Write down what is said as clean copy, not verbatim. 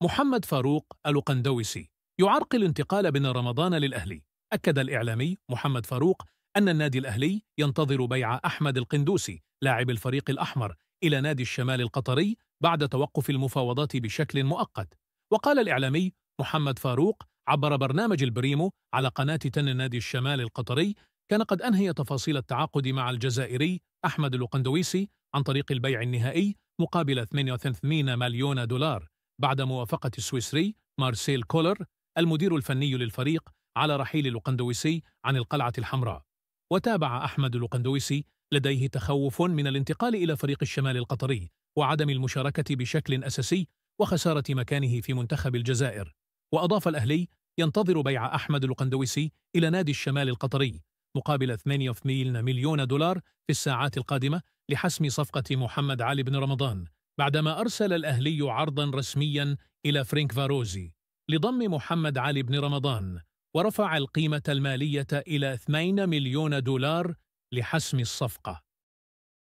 محمد فاروق القندوسي يعرقل انتقال بن رمضان للأهلي. أكد الإعلامي محمد فاروق أن النادي الأهلي ينتظر بيع أحمد القندوسي لاعب الفريق الأحمر إلى نادي الشمال القطري بعد توقف المفاوضات بشكل مؤقت. وقال الإعلامي محمد فاروق عبر برنامج البريمو على قناة تن نادي الشمال القطري كان قد أنهي تفاصيل التعاقد مع الجزائري أحمد القندوسي عن طريق البيع النهائي مقابل 38 مليون دولار بعد موافقة السويسري مارسيل كولر المدير الفني للفريق على رحيل القندوسي عن القلعة الحمراء. وتابع أحمد القندوسي لديه تخوف من الانتقال إلى فريق الشمال القطري وعدم المشاركة بشكل أساسي وخسارة مكانه في منتخب الجزائر. وأضاف الأهلي ينتظر بيع أحمد القندوسي إلى نادي الشمال القطري مقابل 8 مليون دولار في الساعات القادمة لحسم صفقة محمد علي بن رمضان، بعدما أرسل الأهلي عرضا رسميا إلى فرينك فاروزي لضم محمد علي بن رمضان، ورفع القيمة المالية إلى 2 مليون دولار لحسم الصفقة.